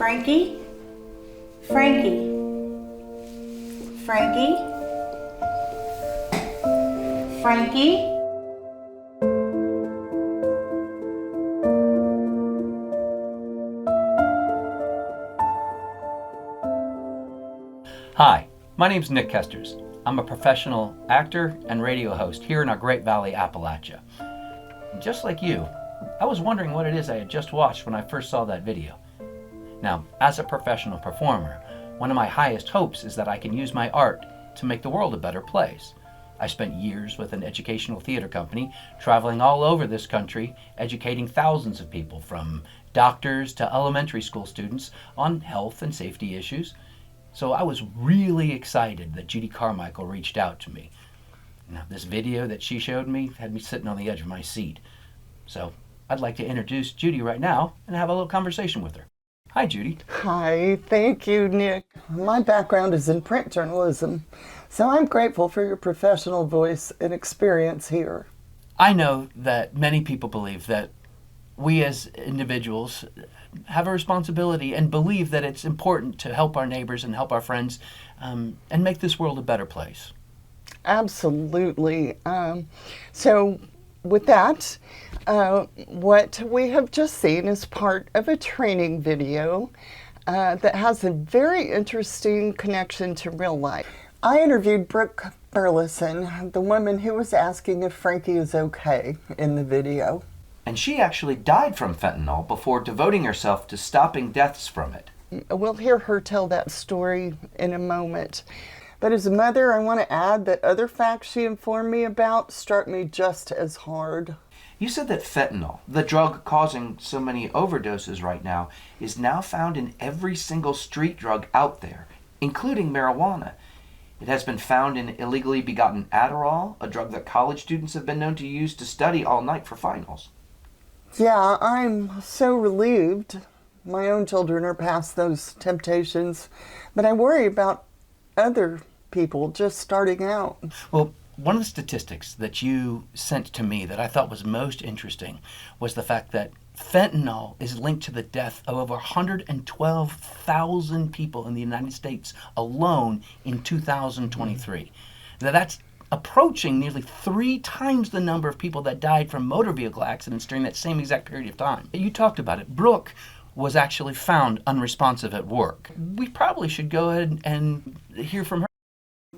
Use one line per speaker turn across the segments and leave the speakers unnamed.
Frankie, Frankie, Frankie, Frankie.
Hi, my name's Nick Kesters. I'm a professional actor and radio host here in our Great Valley, Appalachia. Just like you, I was wondering what it is I had just watched when I first saw that video. Now, as a professional performer, one of my highest hopes is that I can use my art to make the world a better place. I spent years with an educational theater company, traveling all over this country, educating thousands of people, from doctors to elementary school students, on health and safety issues. So I was really excited that Judy Carmichael reached out to me. Now, this video that she showed me had me sitting on the edge of my seat. So I'd like to introduce Judy right now and have a little conversation with her. Hi, Judy.
Hi, thank you, Nick. My background is in print journalism, so I'm grateful for your professional voice and experience here.
I know that many people believe that we as individuals have a responsibility and believe that it's important to help our neighbors and help our friends and make this world a better place.
Absolutely. So with that, what we have just seen is part of a training video that has a very interesting connection to real life. I interviewed Brooke Burleson, the woman who was asking if Frankie is okay in the video.
And she actually died from fentanyl before devoting herself to stopping deaths from it.
We'll hear her tell that story in a moment. But as a mother, I want to add that other facts she informed me about struck me just as hard.
You said that fentanyl, the drug causing so many overdoses right now, is now found in every single street drug out there, including marijuana. It has been found in illegally begotten Adderall, a drug that college students have been known to use to study all night for finals.
Yeah, I'm so relieved. My own children are past those temptations, but I worry about other people just starting out.
Well, one of the statistics that you sent to me that I thought was most interesting was the fact that fentanyl is linked to the death of over 112,000 people in the United States alone in 2023. Now that's approaching nearly 3 times the number of people that died from motor vehicle accidents during that same exact period of time. You talked about it. Brooke was actually found unresponsive at work. We probably should go ahead and hear from her.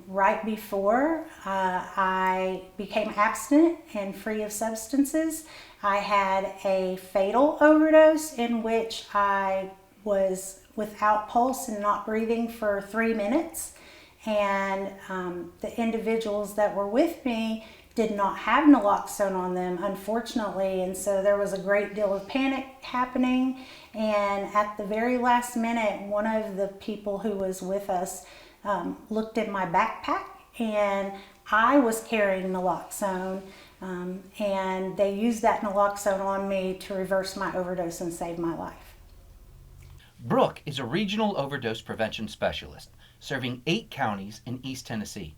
Right before I became abstinent and free of substances, I had a fatal overdose in which I was without pulse and not breathing for 3 minutes. And the individuals that were with me did not have naloxone on them, unfortunately, and so there was a great deal of panic happening. And at the very last minute, one of the people who was with us looked in my backpack, and I was carrying naloxone, and they used that naloxone on me to reverse my overdose and save my life.
Brooke is a regional overdose prevention specialist, serving 8 counties in East Tennessee.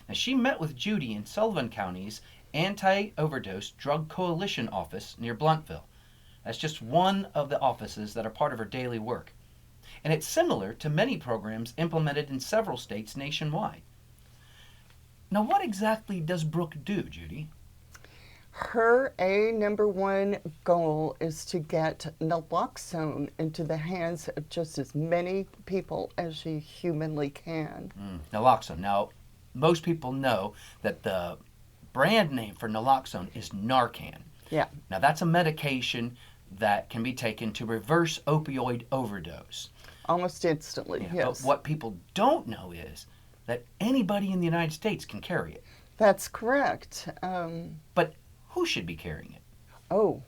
Now, she met with Judy in Sullivan County's Anti-Overdose Drug Coalition office near Blunteville. That's just one of the offices that are part of her daily work. And it's similar to many programs implemented in several states nationwide. Now, what exactly does Brooke do, Judy?
Her #1 goal is to get naloxone into the hands of just as many people as she humanly can.
Naloxone. Now, most people know that the brand name for naloxone is Narcan.
Yeah.
Now, that's a medication that can be taken to reverse opioid overdose.
Almost instantly,
Yeah,
yes.
But what people don't know is that anybody in the United States can carry it.
That's correct.
But who should be carrying it?
Oh,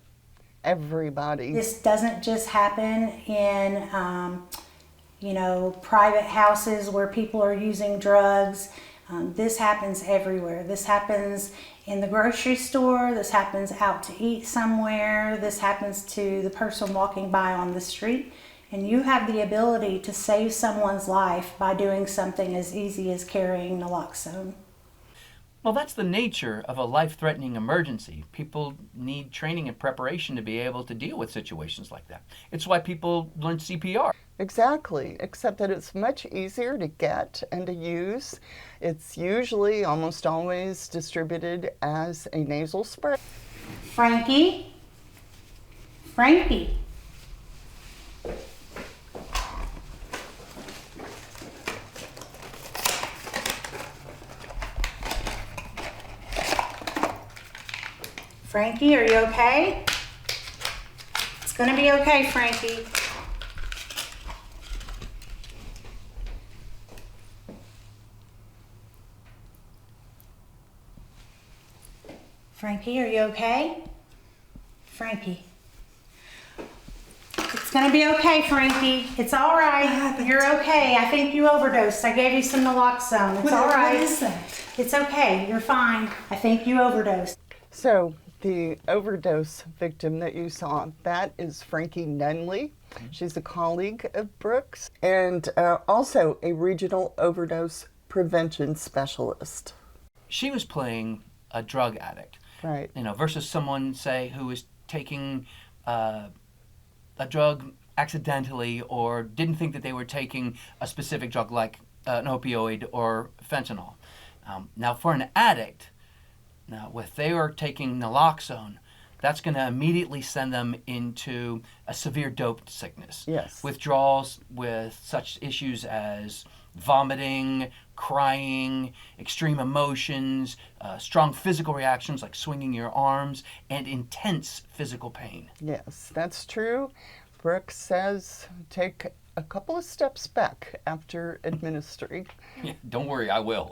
everybody.
This doesn't just happen in private houses where people are using drugs. This happens everywhere. This happens in the grocery store. This happens out to eat somewhere. This happens to the person walking by on the street. And you have the ability to save someone's life by doing something as easy as carrying naloxone.
Well, that's the nature of a life-threatening emergency. People need training and preparation to be able to deal with situations like that. It's why people learn CPR.
Exactly, except that it's much easier to get and to use. It's usually, almost always, distributed as a nasal spray.
Frankie? Frankie? Frankie, are you okay? It's gonna be okay, Frankie. Frankie, are you okay? Frankie. It's gonna be okay, Frankie. It's all right. You're okay. I think you overdosed. I gave you some naloxone. It's all right.
What is that?
It's okay. You're fine. I think you overdosed.
So, the overdose victim that you saw, that is Frankie Nunley. She's a colleague of Brooks and also a regional overdose prevention specialist.
She was playing a drug addict,
Right.
versus someone, say, who is taking a drug accidentally or didn't think that they were taking a specific drug like an opioid or fentanyl. Now, for an addict, if they are taking naloxone, that's going to immediately send them into a severe dope sickness.
Yes.
Withdrawals with such issues as vomiting, crying, extreme emotions, strong physical reactions like swinging your arms, and intense physical pain.
Yes, that's true. Brooks says take a couple of steps back after administering.
Yeah, don't worry, I will.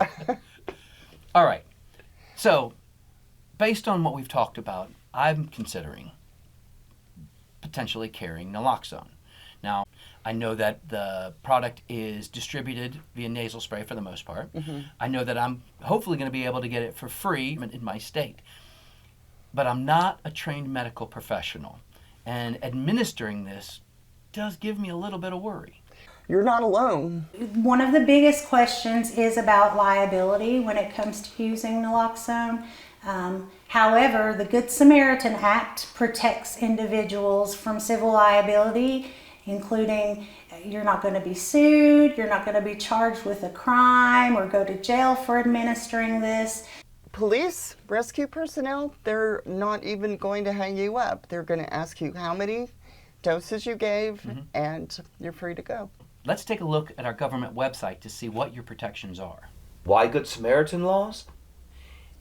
All right. So, based on what we've talked about, I'm considering potentially carrying naloxone. Now, I know that the product is distributed via nasal spray for the most part. I know that I'm hopefully going to be able to get it for free in my state. But I'm not a trained medical professional, and administering this does give me a little bit of worry.
You're not alone.
One of the biggest questions is about liability when it comes to using naloxone. However, the Good Samaritan Act protects individuals from civil liability, including you're not going to be sued, you're not going to be charged with a crime or go to jail for administering this.
Police, rescue personnel, they're not even going to hang you up. They're going to ask you how many doses you gave, and you're free to go.
Let's take a look at our government website to see what your protections are.
Why Good Samaritan laws?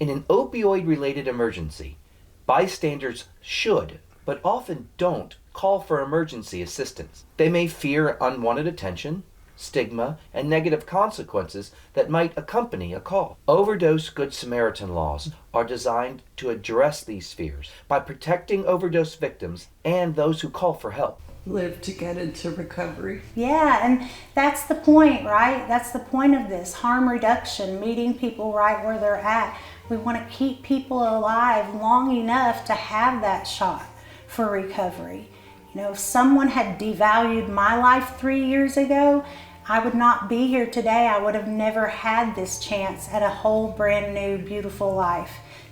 In an opioid-related emergency, bystanders should, but often don't, call for emergency assistance. They may fear unwanted attention, stigma, and negative consequences that might accompany a call. Overdose Good Samaritan laws are designed to address these fears by protecting overdose victims and those who call for help.
Live to get into recovery.
Yeah, and that's the point, right? That's the point of this, harm reduction, meeting people right where they're at. We want to keep people alive long enough to have that shot for recovery. If someone had devalued my life 3 years ago, I would not be here today. I would have never had this chance at a whole brand new, beautiful life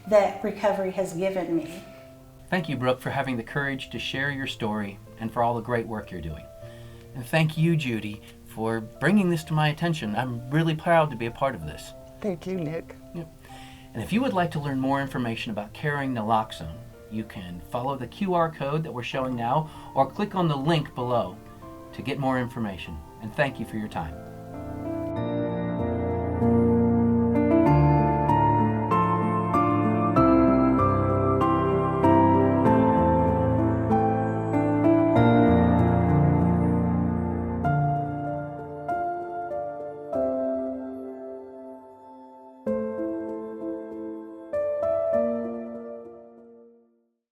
that recovery has given me.
Thank you, Brooke, for having the courage to share your story and for all the great work you're doing. And thank you, Judy, for bringing this to my attention. I'm really proud to be a part of this.
Thank you, Nick.
And if you would like to learn more information about carrying naloxone, you can follow the QR code that we're showing now or click on the link below to get more information. And thank you for your time.